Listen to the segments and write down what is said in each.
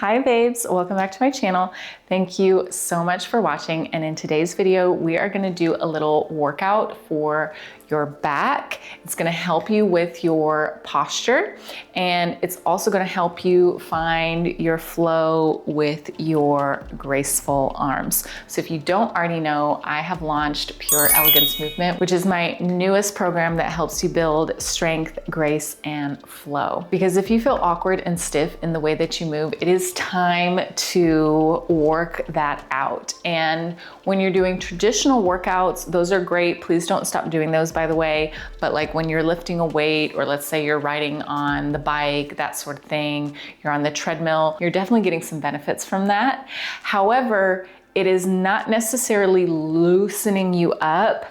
Hi babes, welcome back to my channel. Thank you so much for watching. And in today's video, we are gonna do a little workout for your back. It's gonna help you with your posture, and it's also gonna help you find your flow with your graceful arms. So if you don't already know, I have launched Pure Elegance Movement, which is my newest program that helps you build strength, grace, and flow. Because if you feel awkward and stiff in the way that you move, it is time to work that out. And when you're doing traditional workouts, those are great. Please don't stop doing those, by the way. But like when you're lifting a weight, or let's say you're riding on the bike, that sort of thing, you're on the treadmill, you're definitely getting some benefits from that. However, it is not necessarily loosening you up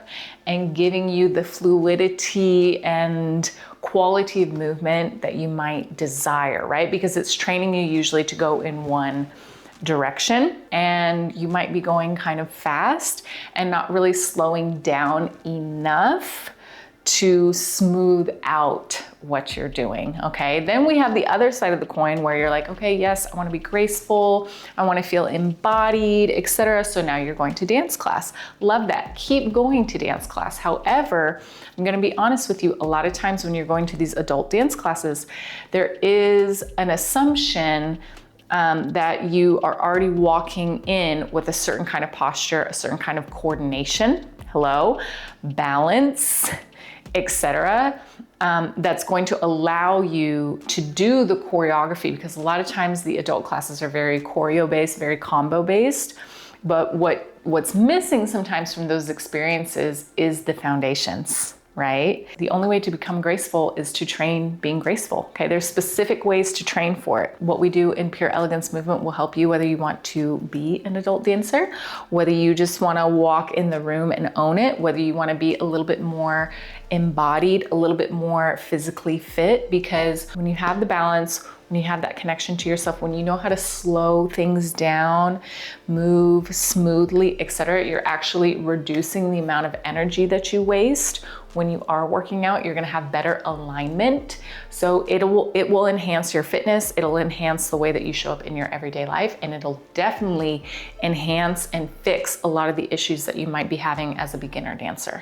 and giving you the fluidity and quality of movement that you might desire, right? Because it's training you usually to go in one direction, and you might be going kind of fast and not really slowing down enough to smooth out what you're doing, okay? Then we have the other side of the coin where you're like, okay, yes, I wanna be graceful, I wanna feel embodied, etc. So now you're going to dance class. Love that, keep going to dance class. However, I'm gonna be honest with you, a lot of times when you're going to these adult dance classes, there is an assumption that you are already walking in with a certain kind of posture, a certain kind of coordination, balance, etc. That's going to allow you to do the choreography, because a lot of times the adult classes are very choreo-based, very combo-based. But what's missing sometimes from those experiences is the foundations, right? The only way to become graceful is to train being graceful, okay? There's specific ways to train for it. What we do in Pure Elegance Movement will help you whether you want to be an adult dancer, whether you just wanna walk in the room and own it, whether you wanna be a little bit more embodied, a little bit more physically fit, because when you have the balance, when you have that connection to yourself, when you know how to slow things down, move smoothly, etc., you're actually reducing the amount of energy that you waste. When you are working out, you're gonna have better alignment. So it will enhance your fitness, it'll enhance the way that you show up in your everyday life, and it'll definitely enhance and fix a lot of the issues that you might be having as a beginner dancer.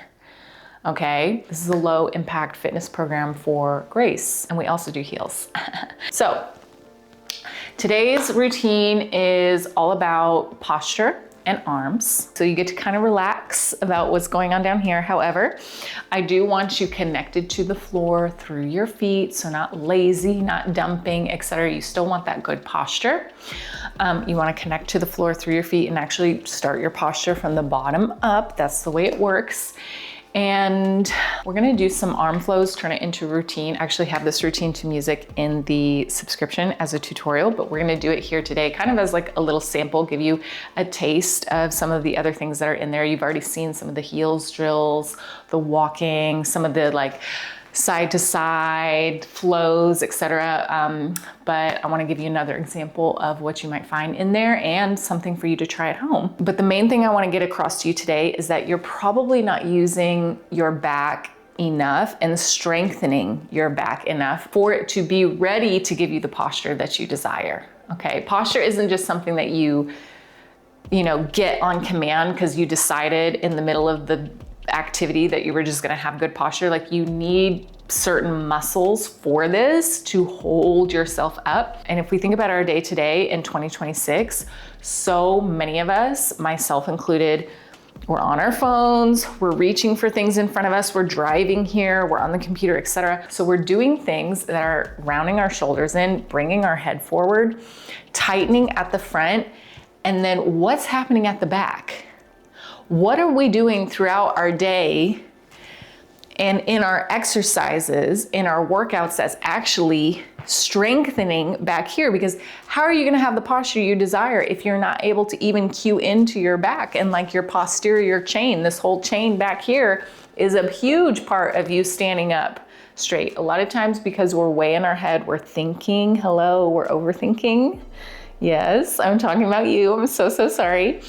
Okay, this is a low impact fitness program for grace, and we also do heels. So today's routine is all about posture and arms. So you get to kind of relax about what's going on down here. However, I do want you connected to the floor through your feet. So not lazy, not dumping, etc. You still want that good posture. You want to connect to the floor through your feet and actually start your posture from the bottom up. That's the way it works. And we're gonna do some arm flows, turn it into routine. I actually have this routine to music in the subscription as a tutorial, but we're gonna do it here today, kind of as like a little sample, give you a taste of some of the other things that are in there. You've already seen some of the heels drills, the walking, some of the like side to side flows, etc. But I want to give you another example of what you might find in there and something for you to try at home. But the main thing I want to get across to you today is that you're probably not using your back enough and strengthening your back enough for it to be ready to give you the posture that you desire. Okay, posture isn't just something that you get on command because you decided in the middle of the activity that you were just gonna have good posture. Like, you need certain muscles for this to hold yourself up. And if we think about our day to day in 2026, so many of us, myself included, we're on our phones, we're reaching for things in front of us, we're driving here, we're on the computer, etc. So we're doing things that are rounding our shoulders in, bringing our head forward, tightening at the front, and then what's happening at the back? What are we doing throughout our day and in our exercises, in our workouts, that's actually strengthening back here? Because how are you gonna have the posture you desire if you're not able to even cue into your back and like your posterior chain? This whole chain back here is a huge part of you standing up straight. A lot of times, because we're way in our head, we're thinking, we're overthinking. Yes, I'm talking about you, I'm so sorry.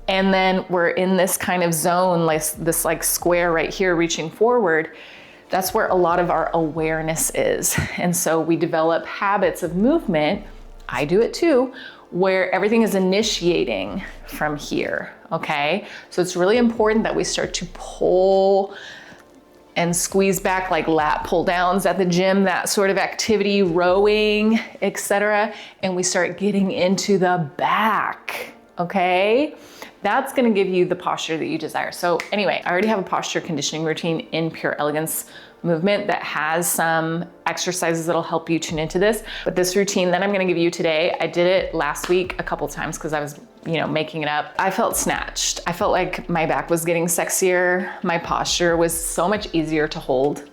And then we're in this kind of zone, like this like square right here reaching forward. That's where a lot of our awareness is. And so we develop habits of movement I do it too, where everything is initiating from here, okay? So it's really important that we start to pull and squeeze back, like lat pull downs at the gym, that sort of activity, rowing, etc. And we start getting into the back, okay? That's gonna give you the posture that you desire. So anyway, I already have a posture conditioning routine in Pure Elegance Movement that has some exercises that'll help you tune into this. But this routine that I'm gonna give you today, I did it last week a couple times because I was, making it up. I felt snatched. I felt like my back was getting sexier. My posture was so much easier to hold.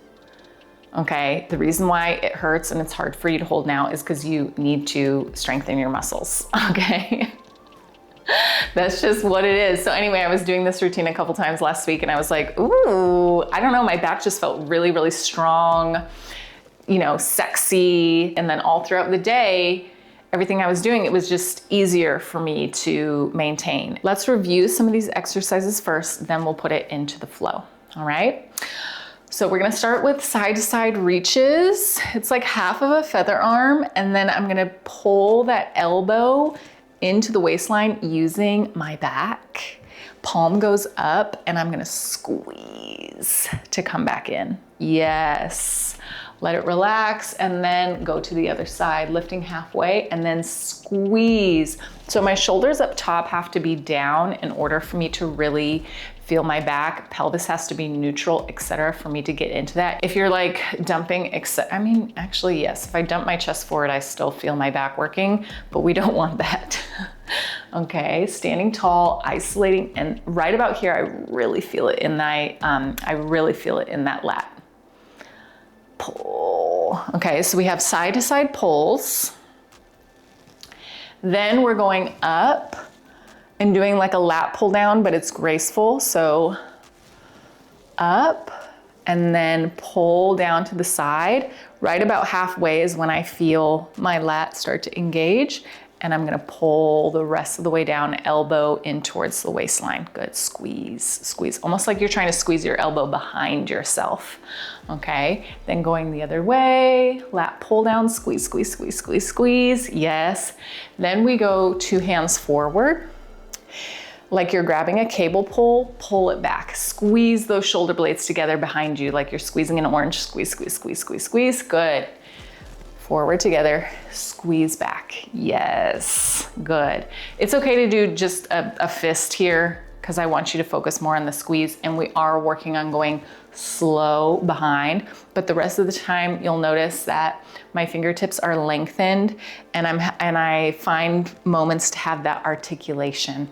Okay, the reason why it hurts and it's hard for you to hold now is because you need to strengthen your muscles, okay? That's just what it is. So anyway, I was doing this routine a couple times last week and I was like, ooh, I don't know, my back just felt really, really strong, sexy. And then all throughout the day, everything I was doing, it was just easier for me to maintain. Let's review some of these exercises first, then we'll put it into the flow, all right? So we're gonna start with side to side reaches. It's like half of a feather arm, and then I'm gonna pull that elbow into the waistline using my back. Palm goes up and I'm gonna squeeze to come back in. Yes. Let it relax and then go to the other side, lifting halfway and then squeeze. So my shoulders up top have to be down in order for me to really feel my back. Pelvis has to be neutral, etc., for me to get into that. If you're like dumping, actually, yes, if I dump my chest forward, I still feel my back working, but we don't want that. Okay, standing tall, isolating, and right about here, I really feel it in that lat. Pull. Okay, so we have side to side pulls. Then we're going up and doing like a lat pull down, but it's graceful. So up and then pull down to the side. Right about halfway is when I feel my lat start to engage, and I'm gonna pull the rest of the way down, elbow in towards the waistline. Good, squeeze, squeeze. Almost like you're trying to squeeze your elbow behind yourself, okay? Then going the other way, lat pull down, squeeze, squeeze, squeeze, squeeze, squeeze, yes. Then we go 2 hands forward. Like you're grabbing a cable pull it back. Squeeze those shoulder blades together behind you like you're squeezing an orange. Squeeze, squeeze, squeeze, squeeze, squeeze, good. Forward together, squeeze back. Yes, good. It's okay to do just a fist here because I want you to focus more on the squeeze, and we are working on going slow behind, but the rest of the time you'll notice that my fingertips are lengthened and I find moments to have that articulation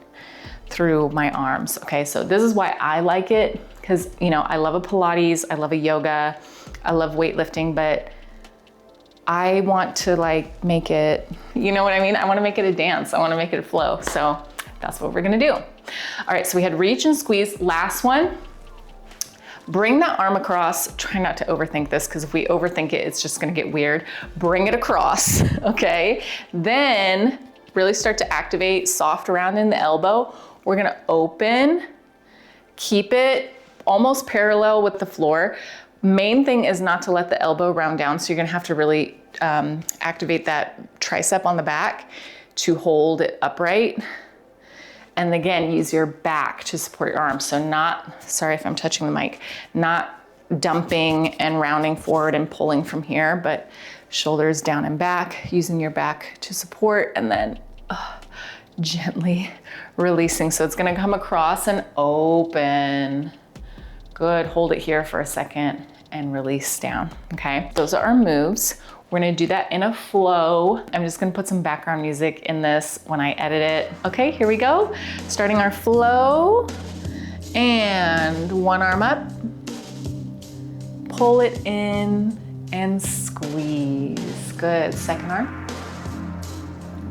through my arms. Okay, so this is why I like it, because I love a Pilates, I love a yoga, I love weightlifting, but I want to make it, you know what I mean? I want to make it a dance. I want to make it a flow. So that's what we're going to do. All right. So we had reach and squeeze. Last one, bring that arm across. Try not to overthink this, because if we overthink it, it's just going to get weird. Bring it across. Okay. Then really start to activate soft around in the elbow. We're going to open, keep it almost parallel with the floor. Main thing is not to let the elbow round down. So you're gonna have to really activate that tricep on the back to hold it upright. And again, use your back to support your arms. So sorry if I'm touching the mic, not dumping and rounding forward and pulling from here, but shoulders down and back, using your back to support, and then gently releasing. So it's gonna come across and open. Good, hold it here for a second and release down, okay? Those are our moves. We're gonna do that in a flow. I'm just gonna put some background music in this when I edit it. Okay, here we go. Starting our flow, and one arm up, pull it in and squeeze. Good, second arm,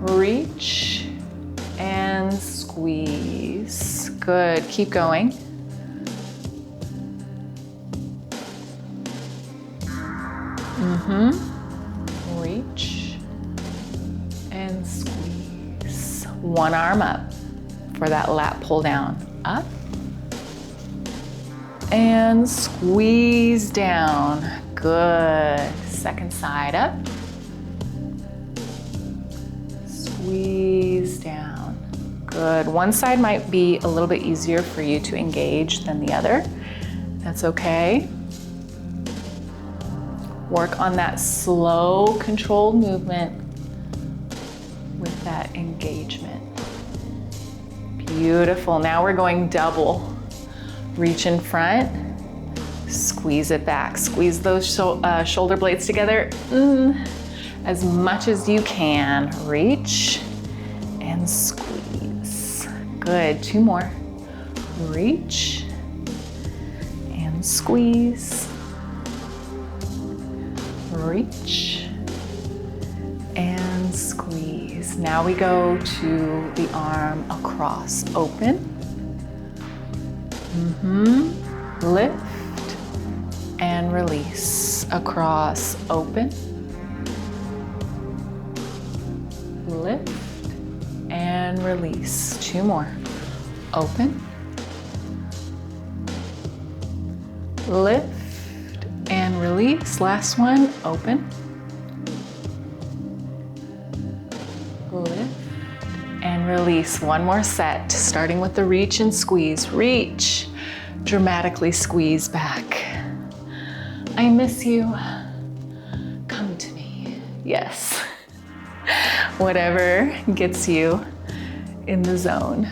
reach and squeeze. Good, keep going. Reach and squeeze. One arm up for that lat pull down. Up and squeeze down. Good. Second side up. squeeze down. Good. One side might be a little bit easier for you to engage than the other. That's okay. Work on that slow, controlled movement with that engagement. Beautiful. Now we're going double. Reach in front, squeeze it back. Squeeze those shoulder blades together as much as you can. Reach and squeeze. Good. 2 more. Reach and squeeze. Reach and squeeze. Now we go to the arm across. Open. Lift and release. Across. Open. Lift and release. 2 more. Open. Lift and release. Last one. Open. Lift and release. One more set, starting with the reach and squeeze. Reach, dramatically squeeze back. I miss you. Come to me. Yes. Whatever gets you in the zone.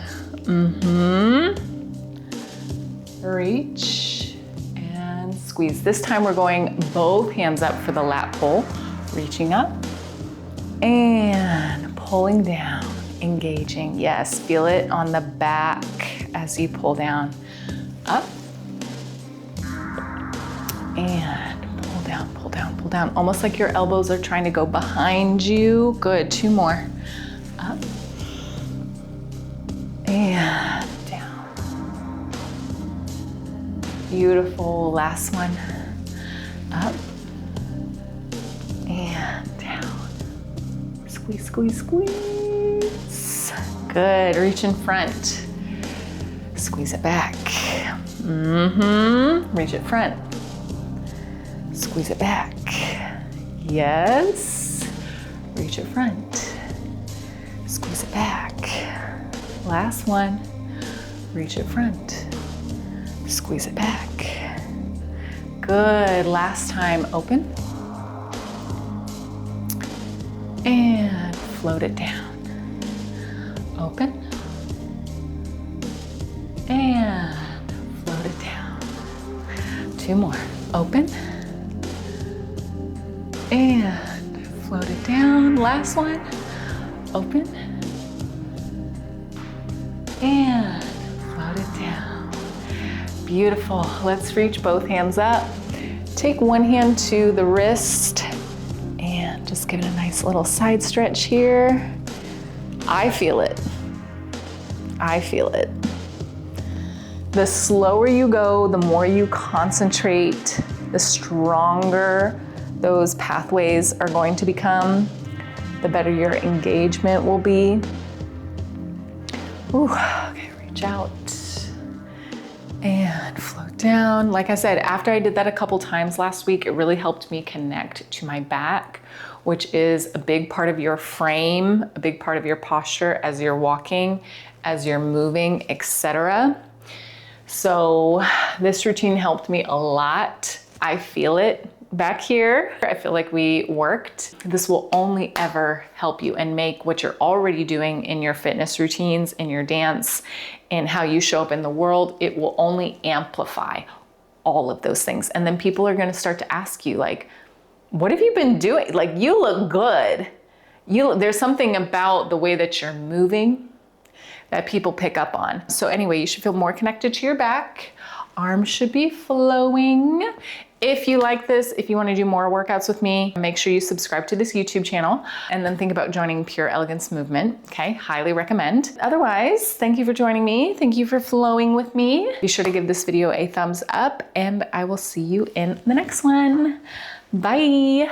Reach and squeeze. This time we're going both hands up for the lat pull. Reaching up and pulling down, engaging. Yes, feel it on the back as you pull down. Up and pull down, pull down, pull down. Almost like your elbows are trying to go behind you. Good. 2 more. Up and down. Beautiful. Last one. Up and down. Squeeze, squeeze, squeeze. Good. Reach in front. Squeeze it back. Reach it front. Squeeze it back. Yes. Reach it front. Squeeze it back. Last one. Reach it front. Squeeze it back. Good. Last time. Open. And float it down. Open. And float it down. 2 more. Open. And float it down. Last one. Open. And float it down. Beautiful. Let's reach both hands up. Take one hand to the wrist and just give it a nice little side stretch here. I feel it. I feel it. The slower you go, the more you concentrate, the stronger those pathways are going to become, the better your engagement will be. Ooh, okay, reach out and float down. Like I said, after I did that a couple times last week, it really helped me connect to my back, which is a big part of your frame, a big part of your posture as you're walking, as you're moving, etc. So this routine helped me a lot. I feel it back here. I feel like we worked. This will only ever help you and make what you're already doing in your fitness routines, in your dance, and how you show up in the world. It will only amplify all of those things. And then people are going to start to ask you, like, what have you been doing? Like, you look good. There's something about the way that you're moving that people pick up on. So anyway, you should feel more connected to your back. Arms should be flowing. If you like this, if you want to do more workouts with me, make sure you subscribe to this YouTube channel and then think about joining Pure Elegance Movement. Okay, highly recommend. Otherwise, thank you for joining me. Thank you for flowing with me. Be sure to give this video a thumbs up and I will see you in the next one. Bye.